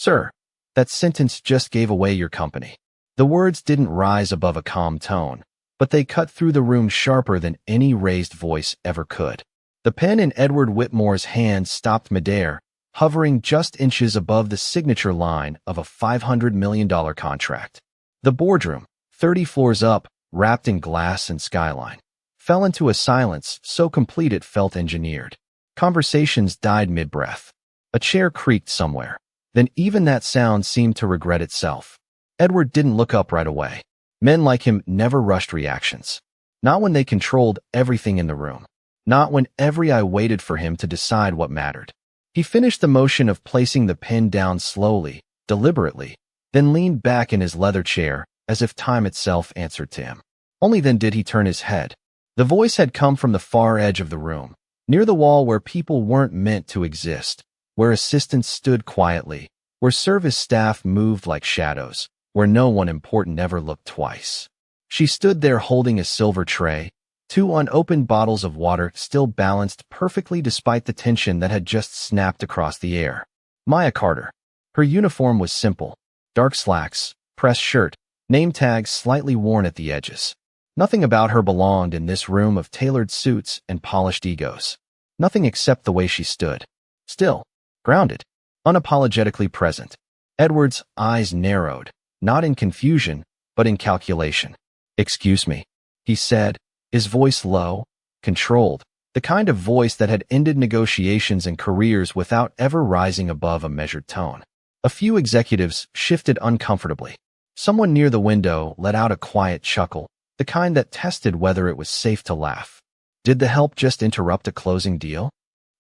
Sir, that sentence just gave away your company. The words didn't rise above a calm tone, but they cut through the room sharper than any raised voice ever could. The pen in Edward Whitmore's hand stopped midair, hovering just inches above the signature line of a $500 million contract. The boardroom, 30 floors up, wrapped in glass and skyline, fell into a silence so complete it felt engineered. Conversations died mid-breath. A chair creaked somewhere. Then even that sound seemed to regret itself. Edward didn't look up right away. Men like him never rushed reactions. Not when they controlled everything in the room. Not when every eye waited for him to decide what mattered. He finished the motion of placing the pen down slowly, deliberately, then leaned back in his leather chair as if time itself answered to him. Only then did he turn his head. The voice had come from the far edge of the room, near the wall where people weren't meant to exist, where assistants stood quietly, where service staff moved like shadows, where no one important ever looked twice. She stood there holding a silver tray, 2 unopened bottles of water still balanced perfectly despite the tension that had just snapped across the air. Maya Carter. Her uniform was simple. Dark slacks, pressed shirt, name tags slightly worn at the edges. Nothing about her belonged in this room of tailored suits and polished egos. Nothing except the way she stood. Still, grounded, unapologetically present. Edward's eyes narrowed, not in confusion, but in calculation. "Excuse me," he said, his voice low, controlled, the kind of voice that had ended negotiations and careers without ever rising above a measured tone. A few executives shifted uncomfortably. Someone near the window let out a quiet chuckle, the kind that tested whether it was safe to laugh. Did the help just interrupt a closing deal?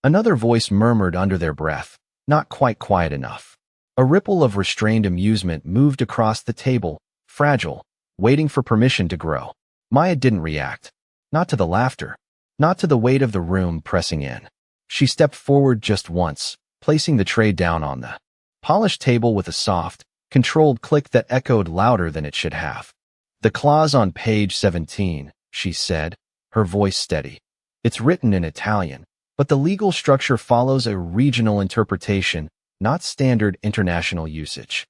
Another voice murmured under their breath, not quite quiet enough. A ripple of restrained amusement moved across the table, fragile, waiting for permission to grow. Maya didn't react. Not to the laughter. Not to the weight of the room pressing in. She stepped forward just once, placing the tray down on the polished table with a soft, controlled click that echoed louder than it should have. "The clause on page 17, she said, her voice steady. "It's written in Italian, but the legal structure follows a regional interpretation, not standard international usage."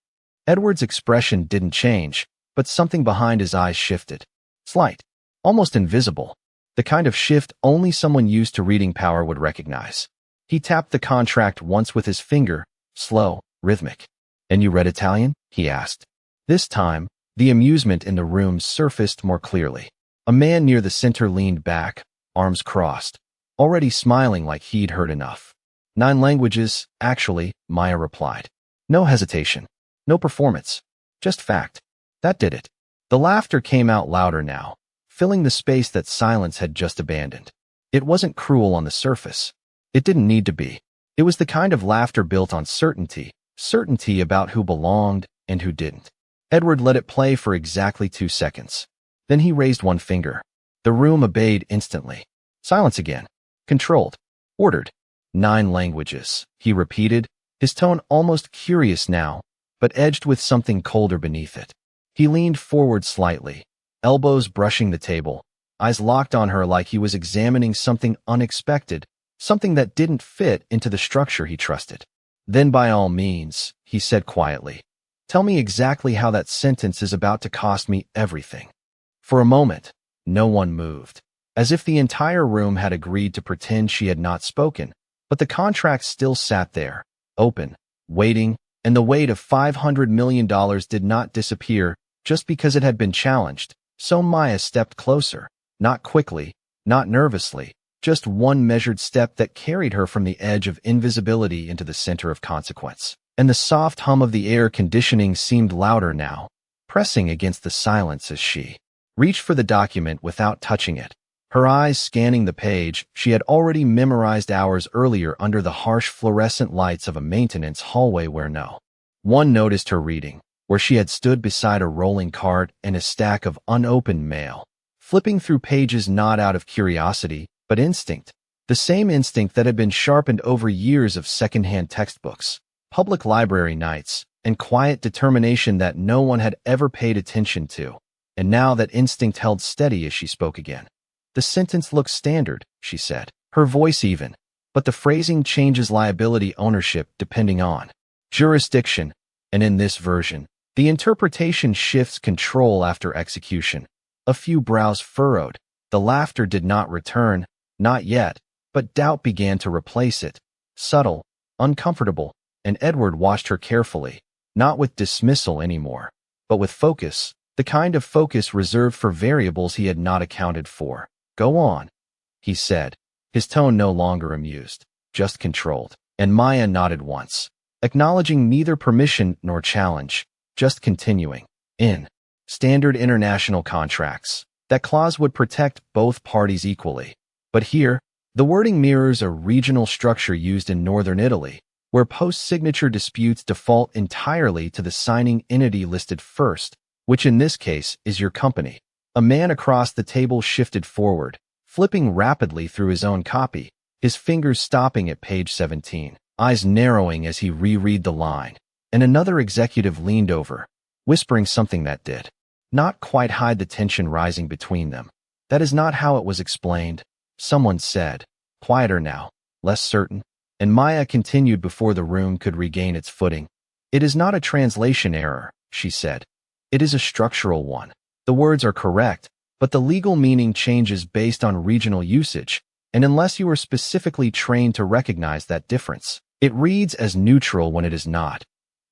Edward's expression didn't change, but something behind his eyes shifted. Slight, almost invisible, the kind of shift only someone used to reading power would recognize. He tapped the contract once with his finger, slow, rhythmic. "And you read Italian?" he asked. This time, the amusement in the room surfaced more clearly. A man near the center leaned back, arms crossed, already smiling like he'd heard enough. "9 languages, actually," Maya replied. No hesitation, no performance, just fact. That did it. The laughter came out louder now, filling the space that silence had just abandoned. It wasn't cruel on the surface. It didn't need to be. It was the kind of laughter built on certainty, certainty about who belonged and who didn't. Edward let it play for exactly 2 seconds. Then he raised one finger. The room obeyed instantly. Silence again. Controlled. Ordered. 9 languages, he repeated, his tone almost curious now, but edged with something colder beneath it. He leaned forward slightly, elbows brushing the table, eyes locked on her like he was examining something unexpected, something that didn't fit into the structure he trusted. "Then by all means," he said quietly, "tell me exactly how that sentence is about to cost me everything." For a moment, no one moved, as if the entire room had agreed to pretend she had not spoken, but the contract still sat there, open, waiting, and the weight of $500 million did not disappear just because it had been challenged. So Maya stepped closer, not quickly, not nervously, just one measured step that carried her from the edge of invisibility into the center of consequence. And the soft hum of the air conditioning seemed louder now, pressing against the silence as she reached for the document without touching it. Her eyes scanning the page she had already memorized hours earlier under the harsh fluorescent lights of a maintenance hallway where no one noticed her reading, where she had stood beside a rolling cart and a stack of unopened mail, flipping through pages not out of curiosity, but instinct, the same instinct that had been sharpened over years of secondhand textbooks, public library nights, and quiet determination that no one had ever paid attention to. And now that instinct held steady as she spoke again. "The sentence looks standard," she said, her voice even, "but the phrasing changes liability ownership depending on jurisdiction, And in this version, the interpretation shifts control after execution. A few brows furrowed. The laughter did not return, not yet, but doubt began to replace it. Subtle, uncomfortable, and Edward watched her carefully, not with dismissal anymore, but with focus, the kind of focus reserved for variables he had not accounted for. "Go on," he said, his tone no longer amused, just controlled. And Maya nodded once, acknowledging neither permission nor challenge, just continuing. In standard international contracts, that clause would protect both parties equally. But here, the wording mirrors a regional structure used in northern Italy, where post-signature disputes default entirely to the signing entity listed first, which in this case is your company. A man across the table shifted forward, flipping rapidly through his own copy, his fingers stopping at page 17, eyes narrowing as he reread the line. And another executive leaned over, whispering something that did not quite hide the tension rising between them. "That is not how it was explained," someone said, quieter now, less certain. And Maya continued before the room could regain its footing. "It is not a translation error," she said. "It is a structural one. The words are correct, but the legal meaning changes based on regional usage, and unless you are specifically trained to recognize that difference, it reads as neutral when it is not."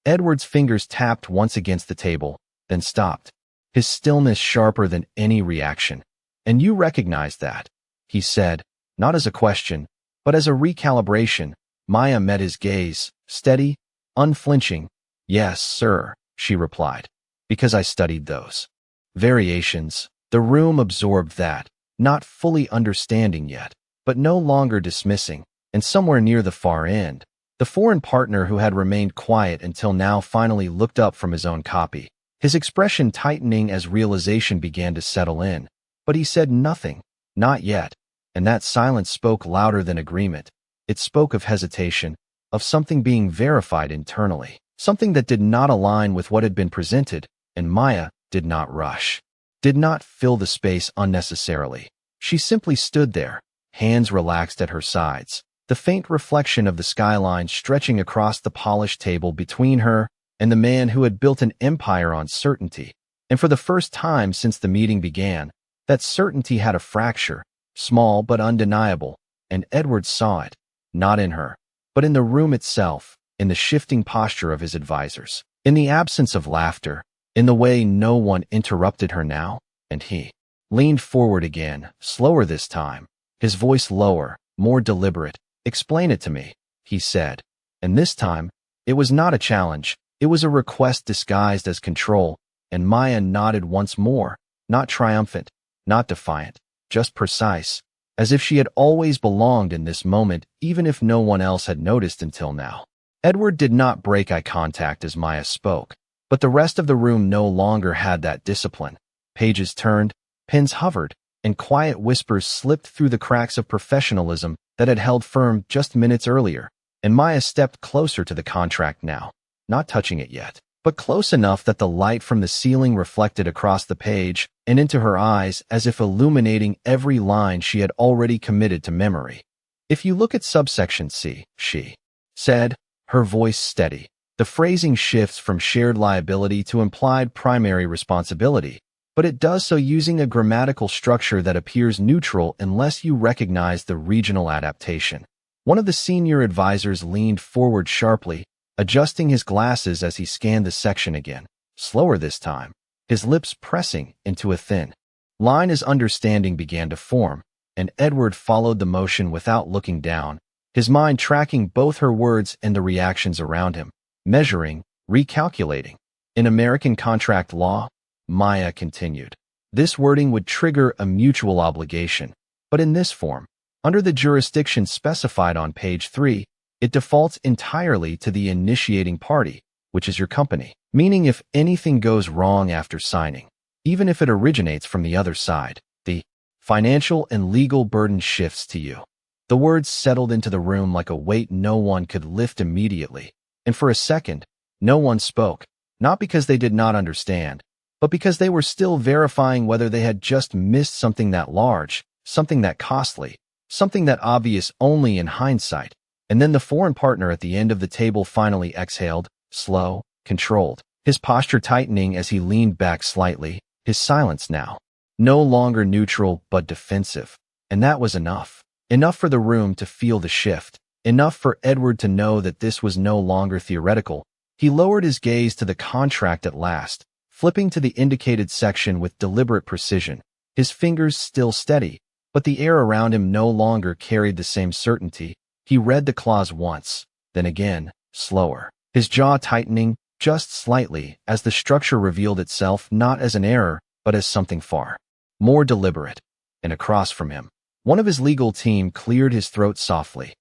Edward's fingers tapped once against the table, then stopped, his stillness sharper than any reaction. "And you recognize that," he said, not as a question, but as a recalibration. Maya met his gaze, steady, unflinching. "Yes, sir," she replied, "because I studied those variations." The room absorbed that, not fully understanding yet, but no longer dismissing, and somewhere near the far end, the foreign partner who had remained quiet until now finally looked up from his own copy, his expression tightening as realization began to settle in. But he said nothing, not yet, and that silence spoke louder than agreement. It spoke of hesitation, of something being verified internally, something that did not align with what had been presented, and Maya did not rush, did not fill the space unnecessarily. She simply stood there, hands relaxed at her sides, the faint reflection of the skyline stretching across the polished table between her and the man who had built an empire on certainty. And for the first time since the meeting began, that certainty had a fracture, small but undeniable, and Edward saw it, not in her, but in the room itself, in the shifting posture of his advisors, in the absence of laughter, in the way no one interrupted her now. And he leaned forward again, slower this time, his voice lower, more deliberate. "Explain it to me," he said. And this time, it was not a challenge, it was a request disguised as control, and Maya nodded once more, not triumphant, not defiant, just precise, as if she had always belonged in this moment, even if no one else had noticed until now. Edward did not break eye contact as Maya spoke, but the rest of the room no longer had that discipline. Pages turned, pens hovered, and quiet whispers slipped through the cracks of professionalism that had held firm just minutes earlier, and Maya stepped closer to the contract now, not touching it yet, but close enough that the light from the ceiling reflected across the page and into her eyes as if illuminating every line she had already committed to memory. "If you look at subsection C," she said, her voice steady, the phrasing shifts from shared liability to implied primary responsibility, but it does so using a grammatical structure that appears neutral unless you recognize the regional adaptation. One of the senior advisors leaned forward sharply, adjusting his glasses as he scanned the section again, slower this time, his lips pressing into a thin line as understanding began to form, and Edward followed the motion without looking down, his mind tracking both her words and the reactions around him, measuring, recalculating. "In American contract law," Maya continued, "this wording would trigger a mutual obligation, but in this form, under the jurisdiction specified on page 3, it defaults entirely to the initiating party, which is your company, meaning if anything goes wrong after signing, even if it originates from the other side, the financial and legal burden shifts to you." The words settled into the room like a weight no one could lift immediately, and for a second, no one spoke, not because they did not understand, but because they were still verifying whether they had just missed something that large, something that costly, something that obvious only in hindsight. And then the foreign partner at the end of the table finally exhaled, slow, controlled, his posture tightening as he leaned back slightly, his silence now no longer neutral but defensive. And that was enough. Enough for the room to feel the shift. Enough for Edward to know that this was no longer theoretical. He lowered his gaze to the contract at last, flipping to the indicated section with deliberate precision, his fingers still steady, but the air around him no longer carried the same certainty. He read the clause once, then again, slower, his jaw tightening just slightly as the structure revealed itself not as an error, but as something far more deliberate. And across from him, one of his legal team cleared his throat softly.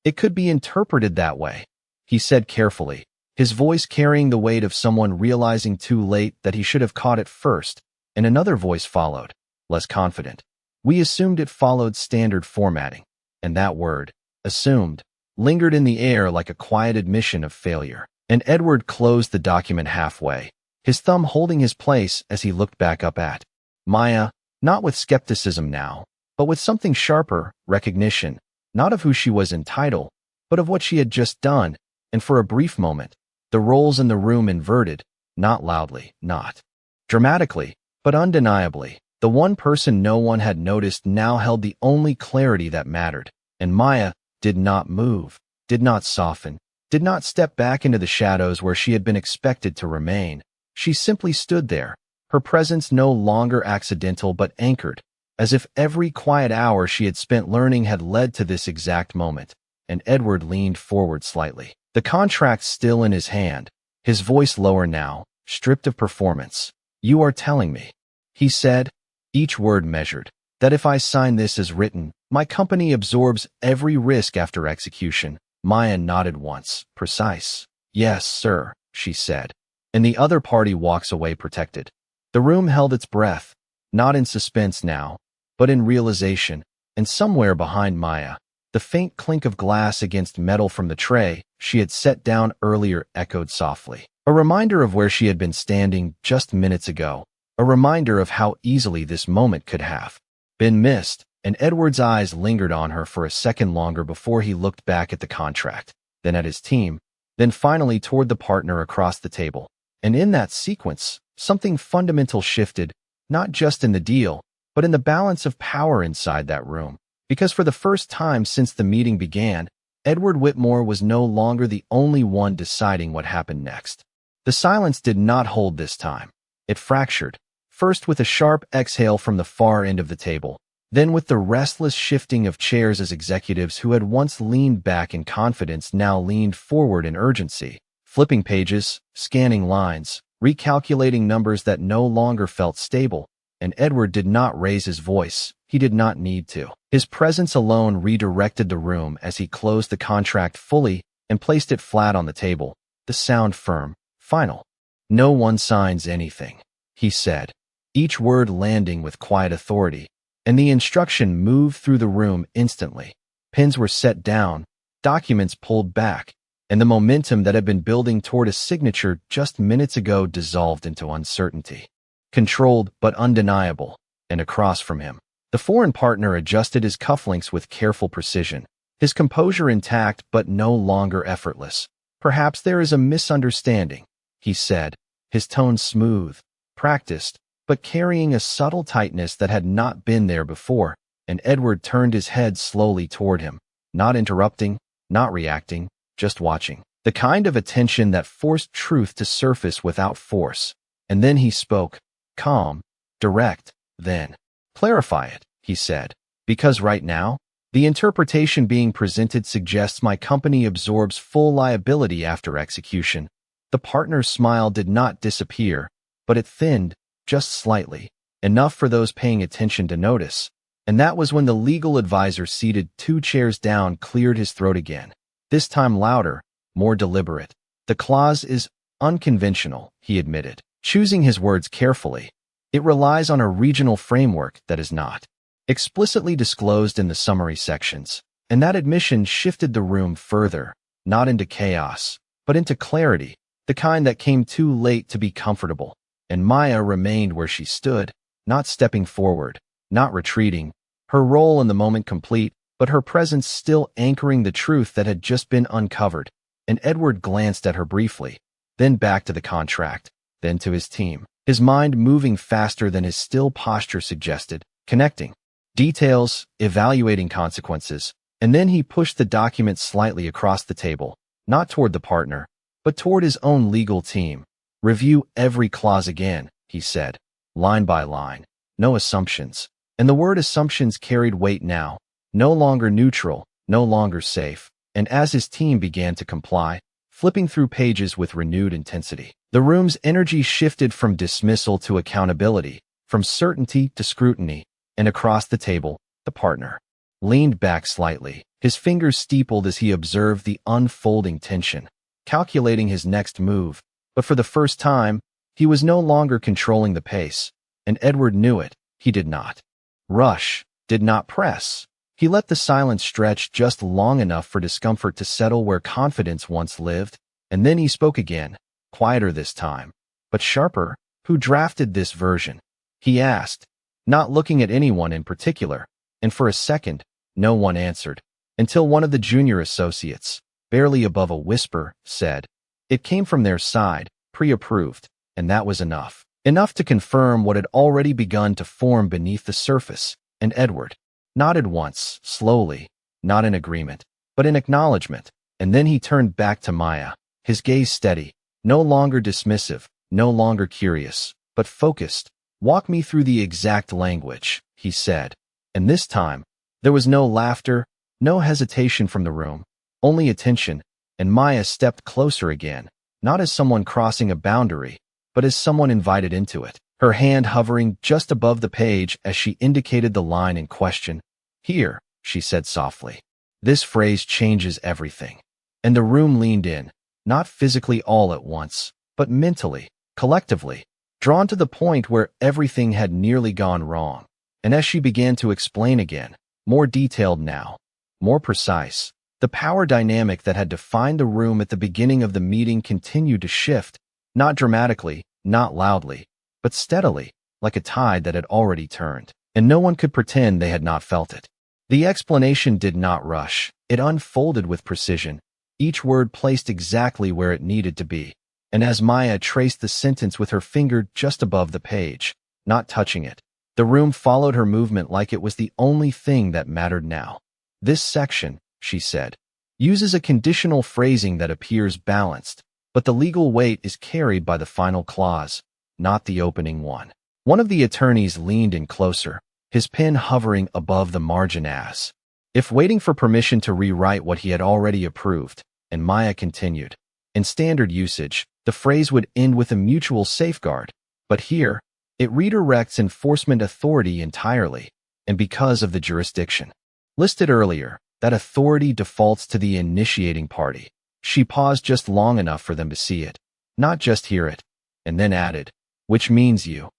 It could be interpreted that way, he said carefully, his voice carrying the weight of someone realizing too late that he should have caught it first, and another voice followed, less confident. We assumed it followed standard formatting, and that word, assumed, lingered in the air like a quiet admission of failure. And Edward closed the document halfway, his thumb holding his place as he looked back up at Maya, not with skepticism now, but with something sharper, recognition, not of who she was in title, but of what she had just done, and for a brief moment, the roles in the room inverted, not loudly, not dramatically, but undeniably. The one person no one had noticed now held the only clarity that mattered, and Maya did not move, did not soften, did not step back into the shadows where she had been expected to remain. She simply stood there, her presence no longer accidental but anchored, as if every quiet hour she had spent learning had led to this exact moment. And Edward leaned forward slightly, the contract still in his hand, his voice lower now, stripped of performance. You are telling me, he said, each word measured, that if I sign this as written, my company absorbs every risk after execution. Maya nodded once, precise. Yes, sir, she said. And the other party walks away protected. The room held its breath, not in suspense now, but in realization, and somewhere behind Maya, the faint clink of glass against metal from the tray she had set down earlier echoed softly. A reminder of where she had been standing just minutes ago, a reminder of how easily this moment could have been missed, and Edward's eyes lingered on her for a second longer before he looked back at the contract, then at his team, then finally toward the partner across the table. And in that sequence, something fundamental shifted, not just in the deal, but in the balance of power inside that room. Because for the first time since the meeting began, Edward Whitmore was no longer the only one deciding what happened next. The silence did not hold this time. It fractured, first with a sharp exhale from the far end of the table, then with the restless shifting of chairs as executives who had once leaned back in confidence now leaned forward in urgency, flipping pages, scanning lines, recalculating numbers that no longer felt stable. And Edward did not raise his voice. He did not need to. His presence alone redirected the room as he closed the contract fully and placed it flat on the table, the sound firm, final. No one signs anything, he said, each word landing with quiet authority, and the instruction moved through the room instantly. Pens were set down, documents pulled back, and the momentum that had been building toward a signature just minutes ago dissolved into uncertainty. Controlled but undeniable, and across from him, the foreign partner adjusted his cufflinks with careful precision, his composure intact but no longer effortless. Perhaps there is a misunderstanding, he said, his tone smooth, practiced, but carrying a subtle tightness that had not been there before, and Edward turned his head slowly toward him, not interrupting, not reacting, just watching, the kind of attention that forced truth to surface without force. And then he spoke, calm, direct, then, clarify it, he said, because right now, the interpretation being presented suggests my company absorbs full liability after execution. The partner's smile did not disappear, but it thinned, just slightly, enough for those paying attention to notice. And that was when the legal advisor seated 2 chairs down cleared his throat again, this time louder, more deliberate. The clause is unconventional, he admitted, choosing his words carefully. It relies on a regional framework that is not explicitly disclosed in the summary sections, and that admission shifted the room further, not into chaos, but into clarity, the kind that came too late to be comfortable. And Maya remained where she stood, not stepping forward, not retreating, her role in the moment complete, but her presence still anchoring the truth that had just been uncovered. And Edward glanced at her briefly, then back to the contract, then to his team. His mind moving faster than his still posture suggested, connecting details, evaluating consequences, and then he pushed the document slightly across the table, not toward the partner, but toward his own legal team. Review every clause again, he said, line by line. No assumptions. And the word assumptions carried weight now, no longer neutral, no longer safe. And as his team began to comply, flipping through pages with renewed intensity, the room's energy shifted from dismissal to accountability, from certainty to scrutiny, and across the table, the partner leaned back slightly, his fingers steepled as he observed the unfolding tension, calculating his next move. But for the first time, he was no longer controlling the pace, and Edward knew it. He did not rush, did not press. He let the silence stretch just long enough for discomfort to settle where confidence once lived, and then he spoke again, quieter this time, but sharper. Who drafted this version? He asked, not looking at anyone in particular, and for a second, no one answered, until one of the junior associates, barely above a whisper, said, it came from their side, pre-approved, and that was enough. Enough to confirm what had already begun to form beneath the surface, and Edward nodded once, slowly, not in agreement, but in acknowledgement, and then he turned back to Maya, his gaze steady, no longer dismissive, no longer curious, but focused. Walk me through the exact language, he said, and this time, there was no laughter, no hesitation from the room, only attention, and Maya stepped closer again, not as someone crossing a boundary, but as someone invited into it, her hand hovering just above the page as she indicated the line in question. Here, she said softly. This phrase changes everything. And the room leaned in, not physically all at once, but mentally, collectively, drawn to the point where everything had nearly gone wrong. And as she began to explain again, more detailed now, more precise, the power dynamic that had defined the room at the beginning of the meeting continued to shift, not dramatically, not loudly, but steadily, like a tide that had already turned, and no one could pretend they had not felt it. The explanation did not rush. It unfolded with precision, each word placed exactly where it needed to be. And as Maya traced the sentence with her finger just above the page, not touching it, the room followed her movement like it was the only thing that mattered now. This section, she said, uses a conditional phrasing that appears balanced, but the legal weight is carried by the final clause, not the opening one. One of the attorneys leaned in closer, his pen hovering above the margin as if waiting for permission to rewrite what he had already approved, and Maya continued. In standard usage, the phrase would end with a mutual safeguard, but here, it redirects enforcement authority entirely, and because of the jurisdiction listed earlier, that authority defaults to the initiating party. She paused just long enough for them to see it, not just hear it, and then added, which means you.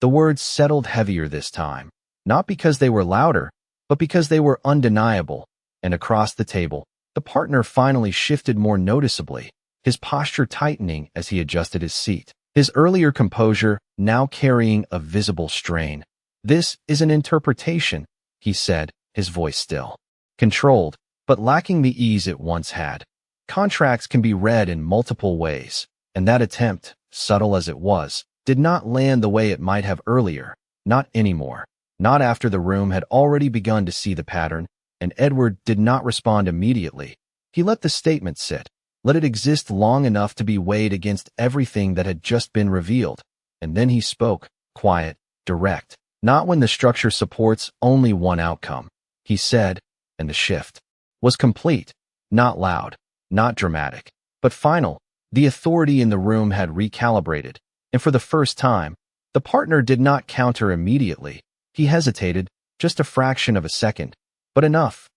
The words settled heavier this time, not because they were louder, but because they were undeniable, and across the table, the partner finally shifted more noticeably, his posture tightening as he adjusted his seat, his earlier composure now carrying a visible strain. This is an interpretation, he said, his voice still controlled, but lacking the ease it once had. Contracts can be read in multiple ways, and that attempt, subtle as it was, did not land the way it might have earlier, not anymore, not after the room had already begun to see the pattern, and Edward did not respond immediately. He let the statement sit, let it exist long enough to be weighed against everything that had just been revealed, and then he spoke, quiet, direct, not when the structure supports only one outcome. He said, and the shift was complete, not loud, not dramatic, but final. The authority in the room had recalibrated, and for the first time, the partner did not counter immediately. He hesitated, just a fraction of a second, but enough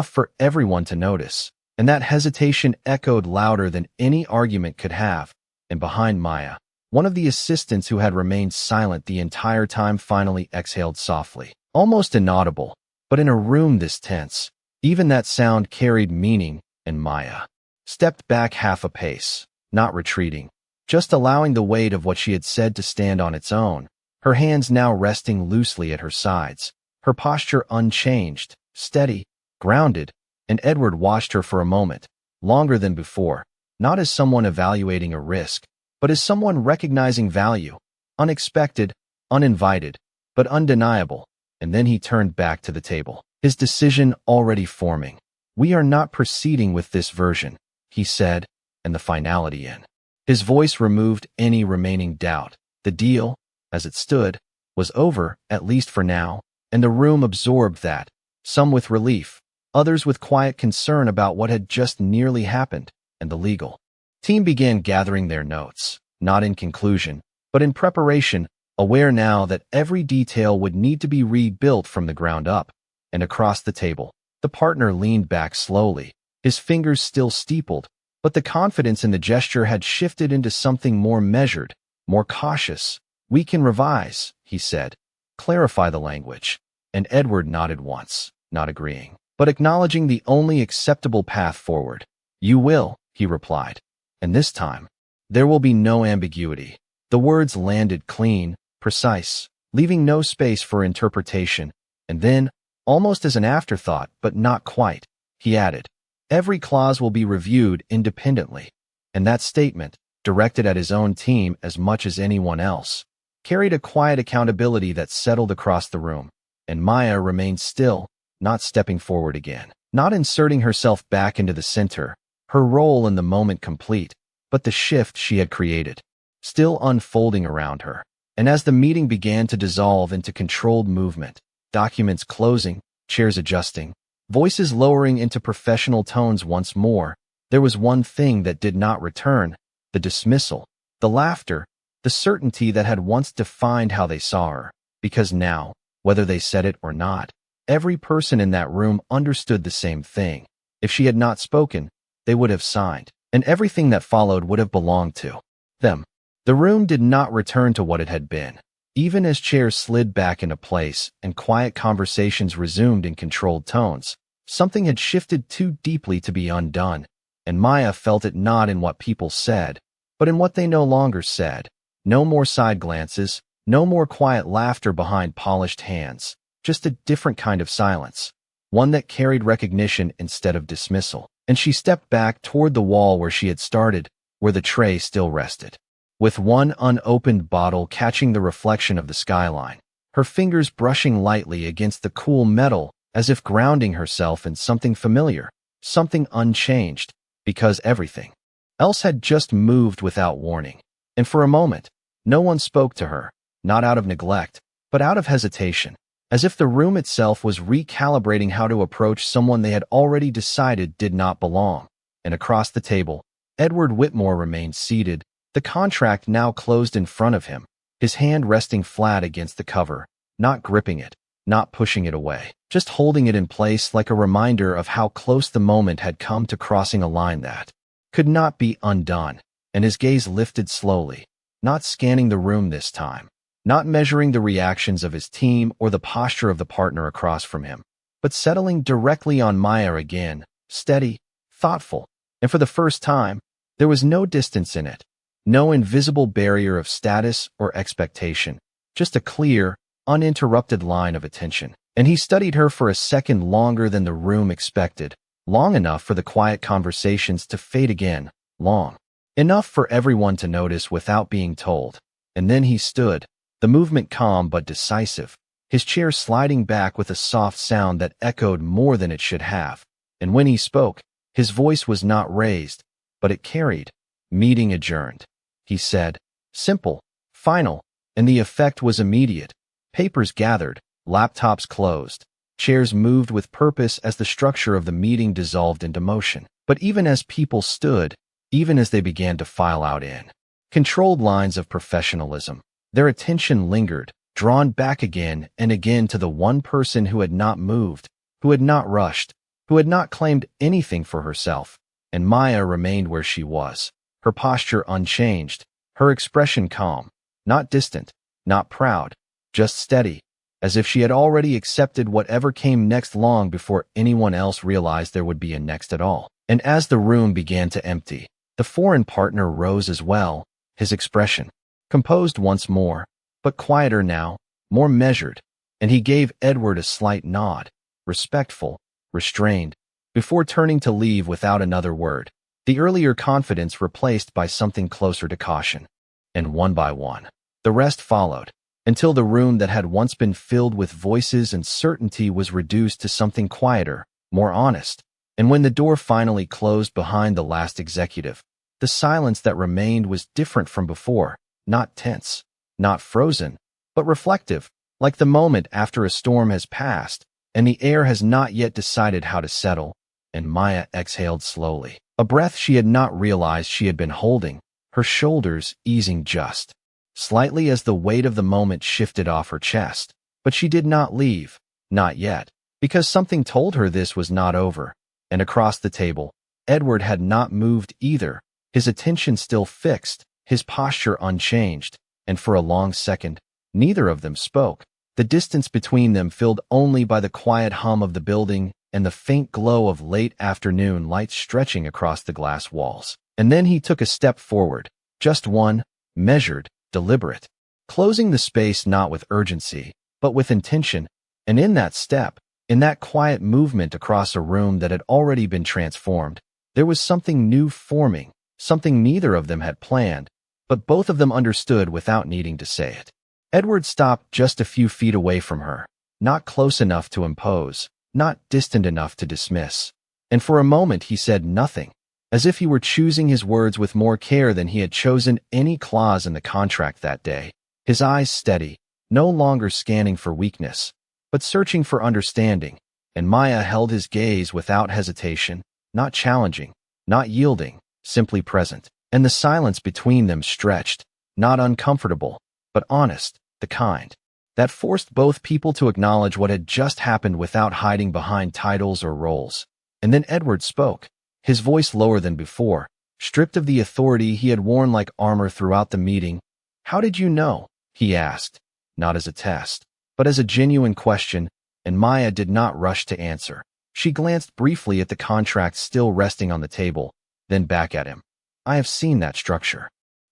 for everyone to notice, and that hesitation echoed louder than any argument could have, and behind Maya, one of the assistants who had remained silent the entire time finally exhaled softly, almost inaudible, but in a room this tense, even that sound carried meaning, and Maya stepped back half a pace, not retreating, just allowing the weight of what she had said to stand on its own, her hands now resting loosely at her sides, her posture unchanged, steady, grounded, and Edward watched her for a moment, longer than before, not as someone evaluating a risk, but as someone recognizing value, unexpected, uninvited, but undeniable. And then he turned back to the table, his decision already forming. "We are not proceeding with this version," he said, and the finality in his voice removed any remaining doubt. The deal, as it stood, was over, at least for now, and the room absorbed that, some with relief, others with quiet concern about what had just nearly happened, and the legal team began gathering their notes, not in conclusion, but in preparation, aware now that every detail would need to be rebuilt from the ground up. And across the table, the partner leaned back slowly, his fingers still steepled, but the confidence in the gesture had shifted into something more measured, more cautious. "We can revise," he said. "Clarify the language." And Edward nodded once, not agreeing, but acknowledging the only acceptable path forward. "You will," he replied. "And this time, there will be no ambiguity." The words landed clean, precise, leaving no space for interpretation. And then, almost as an afterthought, but not quite, he added, "Every clause will be reviewed independently." And that statement, directed at his own team as much as anyone else, carried a quiet accountability that settled across the room. And Maya remained still, not stepping forward again, not inserting herself back into the center, her role in the moment complete, but the shift she had created, still unfolding around her. And as the meeting began to dissolve into controlled movement, documents closing, chairs adjusting, voices lowering into professional tones once more, there was one thing that did not return: the dismissal, the laughter, the certainty that had once defined how they saw her. Because now, whether they said it or not, every person in that room understood the same thing. If she had not spoken, they would have signed, and everything that followed would have belonged to them. The room did not return to what it had been. Even as chairs slid back into place and quiet conversations resumed in controlled tones, something had shifted too deeply to be undone, and Maya felt it not in what people said, but in what they no longer said. No more side glances, no more quiet laughter behind polished hands, just a different kind of silence, one that carried recognition instead of dismissal. And she stepped back toward the wall where she had started, where the tray still rested, with one unopened bottle catching the reflection of the skyline, her fingers brushing lightly against the cool metal as if grounding herself in something familiar, something unchanged, because everything else had just moved without warning. And for a moment, no one spoke to her, not out of neglect, but out of hesitation, as if the room itself was recalibrating how to approach someone they had already decided did not belong. And across the table, Edward Whitmore remained seated, the contract now closed in front of him, his hand resting flat against the cover, not gripping it, not pushing it away, just holding it in place like a reminder of how close the moment had come to crossing a line that could not be undone. And his gaze lifted slowly, not scanning the room this time, not measuring the reactions of his team or the posture of the partner across from him, but settling directly on Maya again, steady, thoughtful, and for the first time, there was no distance in it. No invisible barrier of status or expectation, just a clear, uninterrupted line of attention. And he studied her for a second longer than the room expected, long enough for the quiet conversations to fade again, long enough for everyone to notice without being told. And then he stood, the movement calm but decisive, his chair sliding back with a soft sound that echoed more than it should have. And when he spoke, his voice was not raised, but it carried. "Meeting adjourned," he said, simple, final, and the effect was immediate. Papers gathered, laptops closed, chairs moved with purpose as the structure of the meeting dissolved into motion. But even as people stood, even as they began to file out in controlled lines of professionalism, their attention lingered, drawn back again and again to the one person who had not moved, who had not rushed, who had not claimed anything for herself. And Maya remained where she was, her posture unchanged, her expression calm, not distant, not proud, just steady, as if she had already accepted whatever came next long before anyone else realized there would be a next at all. And as the room began to empty, the foreign partner rose as well, his expression composed once more, but quieter now, more measured, and he gave Edward a slight nod, respectful, restrained, before turning to leave without another word. the earlier confidence replaced by something closer to caution. And one by one, the rest followed, until the room that had once been filled with voices and certainty was reduced to something quieter, more honest. And when the door finally closed behind the last executive, the silence that remained was different from before, not tense, not frozen, but reflective, like the moment after a storm has passed, and the air has not yet decided how to settle. And Maya exhaled slowly, a breath she had not realized she had been holding, her shoulders easing just slightly as the weight of the moment shifted off her chest. But she did not leave, not yet, because something told her this was not over. And across the table, Edward had not moved either, his attention still fixed, his posture unchanged, and for a long second, neither of them spoke, the distance between them filled only by the quiet hum of the building and the faint glow of late afternoon light stretching across the glass walls. And then he took a step forward, just one, measured, deliberate, closing the space not with urgency, but with intention. And in that step, in that quiet movement across a room that had already been transformed, there was something new forming, something neither of them had planned, but both of them understood without needing to say it. Edward stopped just a few feet away from her, not close enough to impose, not distant enough to dismiss. And for a moment he said nothing, as if he were choosing his words with more care than he had chosen any clause in the contract that day, his eyes steady, no longer scanning for weakness, but searching for understanding. And Maya held his gaze without hesitation, not challenging, not yielding, simply present. And the silence between them stretched, not uncomfortable, but honest, the kind that forced both people to acknowledge what had just happened without hiding behind titles or roles. And then Edward spoke, his voice lower than before, stripped of the authority he had worn like armor throughout the meeting. "How did you know?" he asked, not as a test, but as a genuine question, and Maya did not rush to answer. She glanced briefly at the contract still resting on the table, then back at him. "I have seen that structure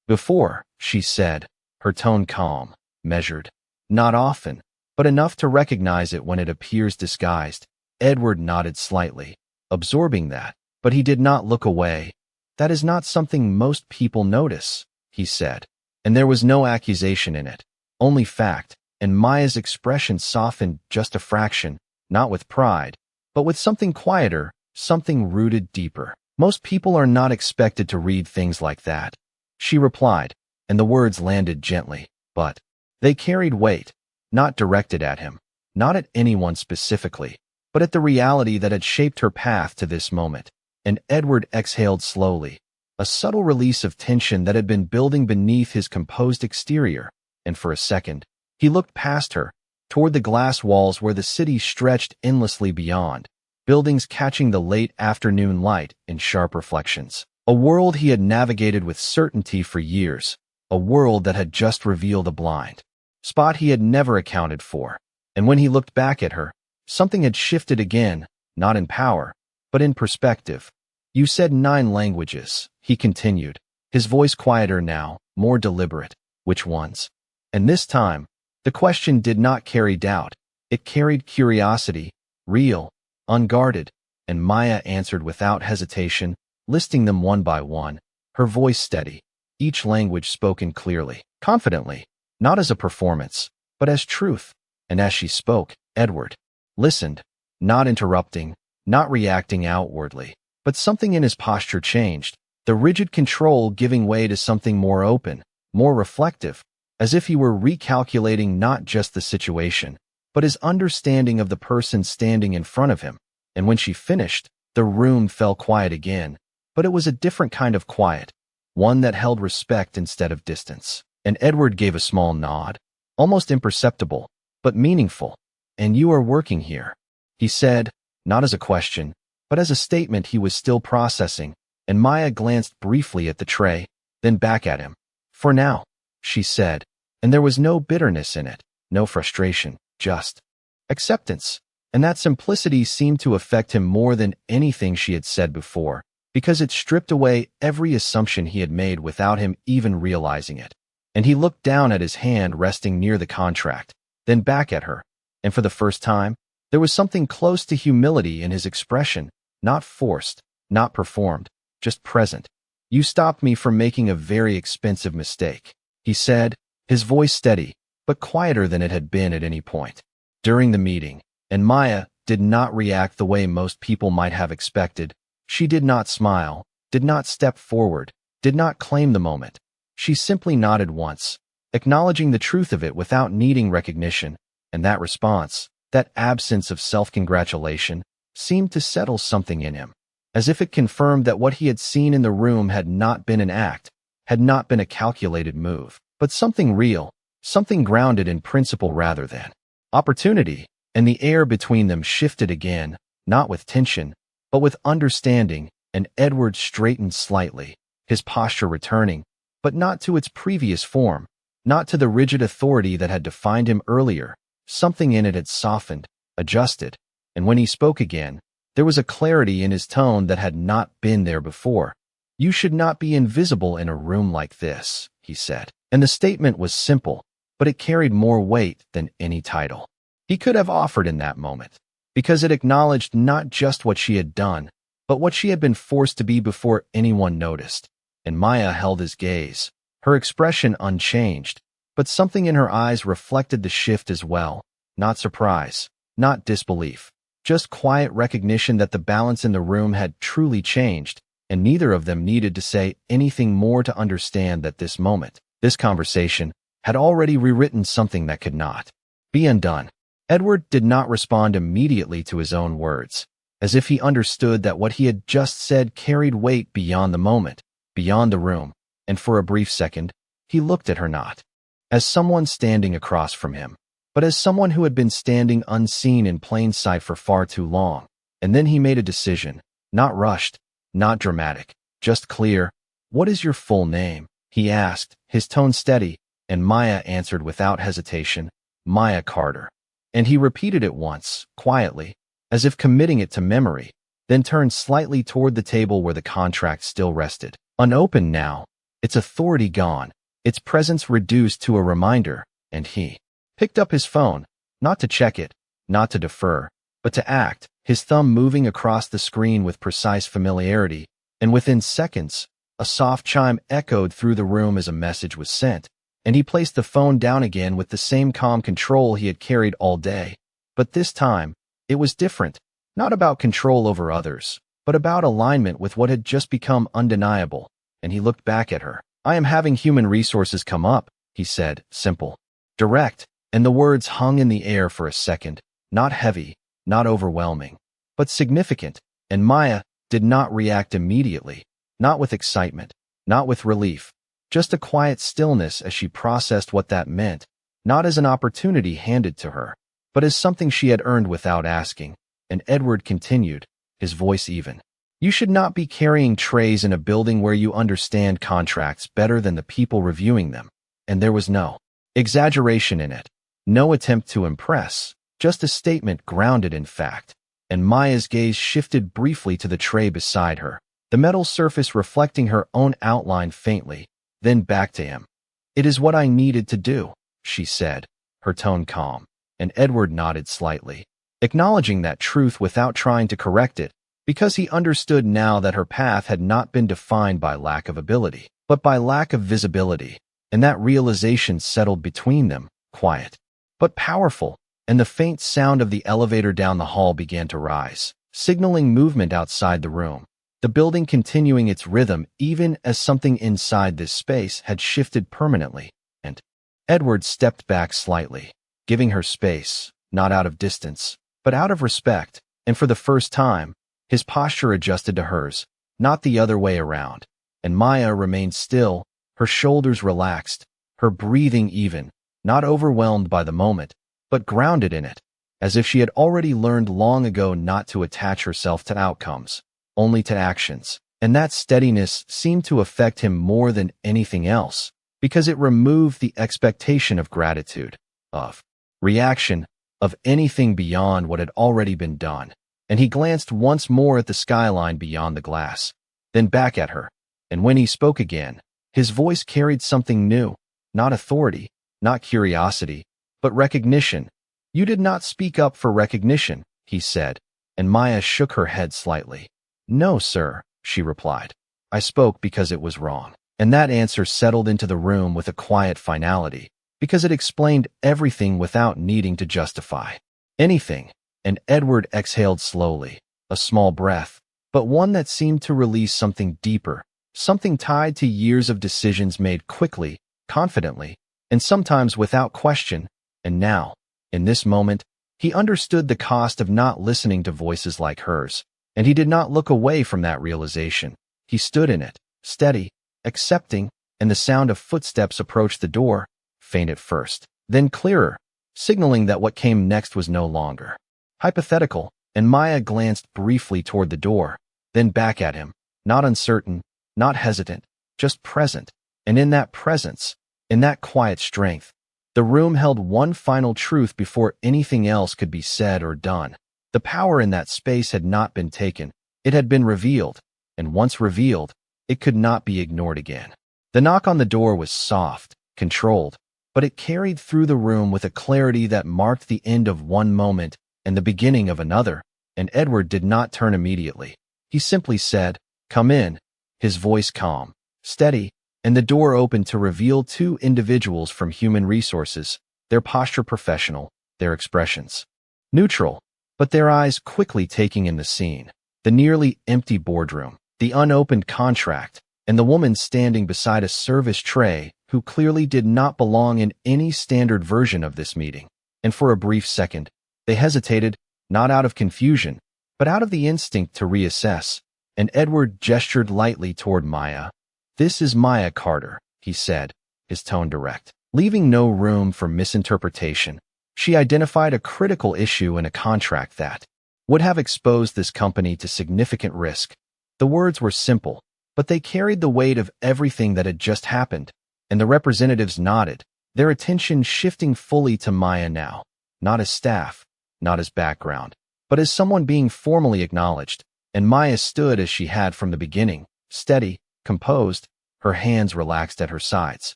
before," she said, her tone calm, measured. "Not often, but enough to recognize it when it appears disguised." Edward nodded slightly, absorbing that, but he did not look away. "That is not something most people notice," he said, and there was no accusation in it, only fact, and Maya's expression softened just a fraction, not with pride, but with something quieter, something rooted deeper. "Most people are not expected to read things like that," she replied, and the words landed gently, but they carried weight, not directed at him, not at anyone specifically, but at the reality that had shaped her path to this moment. And Edward exhaled slowly, a subtle release of tension that had been building beneath his composed exterior, and for a second, he looked past her, toward the glass walls where the city stretched endlessly beyond, buildings catching the late afternoon light in sharp reflections. A world he had navigated with certainty for years, a world that had just revealed a blind spot he had never accounted for. And when he looked back at her, something had shifted again, not in power, but in perspective. "You said 9 languages," he continued, his voice quieter now, more deliberate. "Which ones?" And this time, the question did not carry doubt, it carried curiosity, real, unguarded, and Maya answered without hesitation, listing them one by one, her voice steady, each language spoken clearly, confidently, not as a performance, but as truth. And as she spoke, Edward listened, not interrupting, not reacting outwardly, but something in his posture changed, the rigid control giving way to something more open, more reflective, as if he were recalculating not just the situation, but his understanding of the person standing in front of him. And when she finished, the room fell quiet again, but it was a different kind of quiet, one that held respect instead of distance. And Edward gave a small nod, almost imperceptible, but meaningful. "And you are working here," he said, not as a question, but as a statement he was still processing, and Maya glanced briefly at the tray, then back at him. "For now," she said, and there was no bitterness in it, no frustration, just acceptance. And that simplicity seemed to affect him more than anything she had said before, because it stripped away every assumption he had made without him even realizing it. And he looked down at his hand resting near the contract, then back at her, and for the first time, there was something close to humility in his expression, not forced, not performed, just present. You stopped me from making a very expensive mistake, he said, his voice steady, but quieter than it had been at any point during the meeting. And Maya did not react the way most people might have expected. She did not smile, did not step forward, did not claim the moment. She simply nodded once, acknowledging the truth of it without needing recognition, and that response, that absence of self-congratulation, seemed to settle something in him, as if it confirmed that what he had seen in the room had not been an act, had not been a calculated move, but something real, something grounded in principle rather than opportunity. And the air between them shifted again, not with tension, but with understanding, and Edward straightened slightly, his posture returning, but not to its previous form, not to the rigid authority that had defined him earlier. Something in it had softened, adjusted, and when he spoke again, there was a clarity in his tone that had not been there before. You should not be invisible in a room like this, he said. And the statement was simple, but it carried more weight than any title he could have offered in that moment, because it acknowledged not just what she had done, but what she had been forced to be before anyone noticed. And Maya held his gaze, her expression unchanged, but something in her eyes reflected the shift as well. Not surprise, not disbelief, just quiet recognition that the balance in the room had truly changed, and neither of them needed to say anything more to understand that this moment, this conversation, had already rewritten something that could not be undone. Edward did not respond immediately to his own words, as if he understood that what he had just said carried weight beyond the moment, beyond the room, and for a brief second, he looked at her not as someone standing across from him, but as someone who had been standing unseen in plain sight for far too long. And then he made a decision, not rushed, not dramatic, just clear. "What is your full name?" he asked, his tone steady, and Maya answered without hesitation, "Maya Carter." And he repeated it once, quietly, as if committing it to memory, then turned slightly toward the table where the contract still rested. Unopened now, its authority gone, its presence reduced to a reminder, and he picked up his phone, not to check it, not to defer, but to act, his thumb moving across the screen with precise familiarity, and within seconds, a soft chime echoed through the room as a message was sent. And he placed the phone down again with the same calm control he had carried all day. But this time, it was different, not about control over others, but about alignment with what had just become undeniable. And he looked back at her. "I am having human resources come up," he said, simple, direct, and the words hung in the air for a second, not heavy, not overwhelming, but significant. And Maya did not react immediately, not with excitement, not with relief. Just a quiet stillness as she processed what that meant, not as an opportunity handed to her, but as something she had earned without asking. And Edward continued, his voice even. "You should not be carrying trays in a building where you understand contracts better than the people reviewing them." And there was no exaggeration in it, no attempt to impress, just a statement grounded in fact. And Maya's gaze shifted briefly to the tray beside her, the metal surface reflecting her own outline faintly, then back to him. "It is what I needed to do," she said, her tone calm, and Edward nodded slightly, acknowledging that truth without trying to correct it, because he understood now that her path had not been defined by lack of ability, but by lack of visibility, and that realization settled between them, quiet, but powerful, and the faint sound of the elevator down the hall began to rise, signaling movement outside the room. The building continuing its rhythm even as something inside this space had shifted permanently, and Edward stepped back slightly, giving her space, not out of distance, but out of respect, and for the first time, his posture adjusted to hers, not the other way around, and Maya remained still, her shoulders relaxed, her breathing even, not overwhelmed by the moment, but grounded in it, as if she had already learned long ago not to attach herself to outcomes, only to actions. And that steadiness seemed to affect him more than anything else, because it removed the expectation of gratitude, of reaction, of anything beyond what had already been done. And he glanced once more at the skyline beyond the glass, then back at her. And when he spoke again, his voice carried something new, not authority, not curiosity, but recognition. "You did not speak up for recognition," he said, and Maya shook her head slightly. "No, sir," she replied. I spoke because it was wrong. And that answer settled into the room with a quiet finality, because it explained everything without needing to justify anything. And Edward exhaled slowly, a small breath, but one that seemed to release something deeper, something tied to years of decisions made quickly, confidently, and sometimes without question. And now, in this moment, he understood the cost of not listening to voices like hers, and he did not look away from that realization. He stood in it, steady, accepting, and the sound of footsteps approached the door, faint at first, then clearer, signaling that what came next was no longer hypothetical. And Maya glanced briefly toward the door, then back at him, not uncertain, not hesitant, just present. And in that presence, in that quiet strength, the room held one final truth before anything else could be said or done. The power in that space had not been taken, it had been revealed, and once revealed, it could not be ignored again. The knock on the door was soft, controlled, but it carried through the room with a clarity that marked the end of one moment and the beginning of another. And Edward did not turn immediately. He simply said, "Come in," his voice calm, steady, and the door opened to reveal two individuals from human resources, their posture professional, their expressions neutral, but their eyes quickly taking in the scene. The nearly empty boardroom, the unopened contract, and the woman standing beside a service tray who clearly did not belong in any standard version of this meeting. And for a brief second, they hesitated, not out of confusion, but out of the instinct to reassess. And Edward gestured lightly toward Maya. "This is Maya Carter," he said, his tone direct, leaving no room for misinterpretation. She identified a critical issue in a contract that would have exposed this company to significant risk. The words were simple, but they carried the weight of everything that had just happened, and the representatives nodded, their attention shifting fully to Maya now, not as staff, not as background, but as someone being formally acknowledged. And Maya stood as she had from the beginning, steady, composed, her hands relaxed at her sides,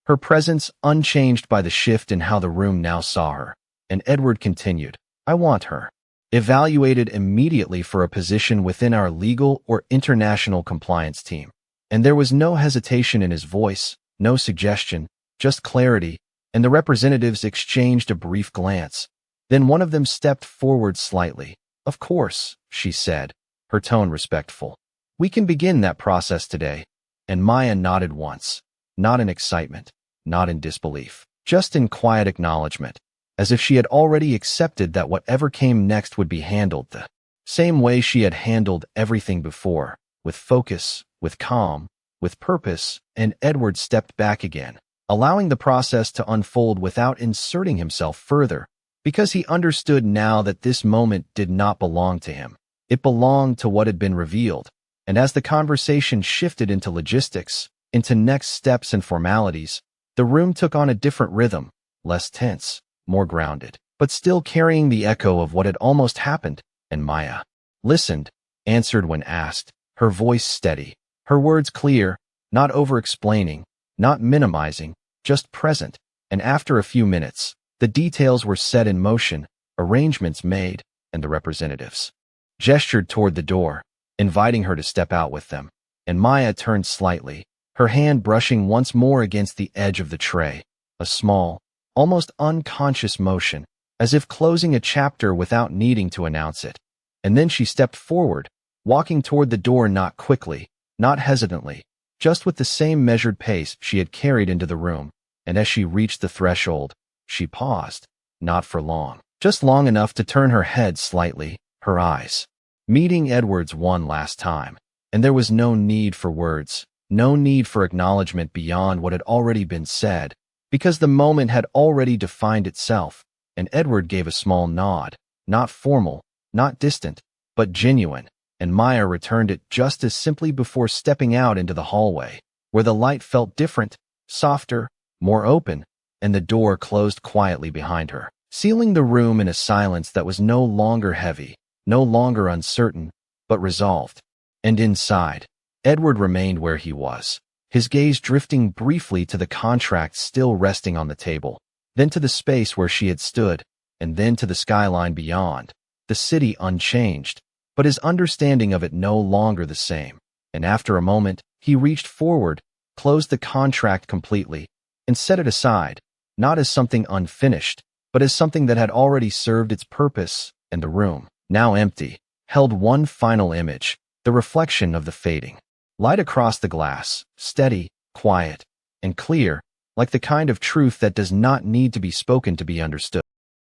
her presence unchanged by the shift in how the room now saw her. And Edward continued, "I want her evaluated immediately for a position within our legal or international compliance team." And there was no hesitation in his voice, no suggestion, just clarity, and the representatives exchanged a brief glance. Then one of them stepped forward slightly. "Of course," she said, her tone respectful. "We can begin that process today." And Maya nodded once, not in excitement, not in disbelief, just in quiet acknowledgement, as if she had already accepted that whatever came next would be handled the same way she had handled everything before, with focus, with calm, with purpose. And Edward stepped back again, allowing the process to unfold without inserting himself further, because he understood now that this moment did not belong to him. It belonged to what had been revealed. And as the conversation shifted into logistics, into next steps and formalities, the room took on a different rhythm, less tense, more grounded, but still carrying the echo of what had almost happened. And Maya listened, answered when asked, her voice steady, her words clear, not over-explaining, not minimizing, just present. And after a few minutes, the details were set in motion, arrangements made, and the representatives gestured toward the door, inviting her to step out with them. And Maya turned slightly, her hand brushing once more against the edge of the tray, a small, almost unconscious motion, as if closing a chapter without needing to announce it. And then she stepped forward, walking toward the door not quickly, not hesitantly, just with the same measured pace she had carried into the room. And as she reached the threshold, she paused, not for long, just long enough to turn her head slightly, her eyes meeting Edward's one last time. And there was no need for words, no need for acknowledgement beyond what had already been said, because the moment had already defined itself. And Edward gave a small nod, not formal, not distant, but genuine. And Maya returned it just as simply before stepping out into the hallway, where the light felt different, softer, more open, and the door closed quietly behind her, sealing the room in a silence that was no longer heavy, no longer uncertain, but resolved. And inside, Edward remained where he was, his gaze drifting briefly to the contract still resting on the table, then to the space where she had stood, and then to the skyline beyond, the city unchanged, but his understanding of it no longer the same. And after a moment, He reached forward, closed the contract completely, and set it aside, not as something unfinished, but as something that had already served its purpose, and the room, now empty, held one final image, the reflection of the fading light across the glass, steady, quiet, and clear, like the kind of truth that does not need to be spoken to be understood.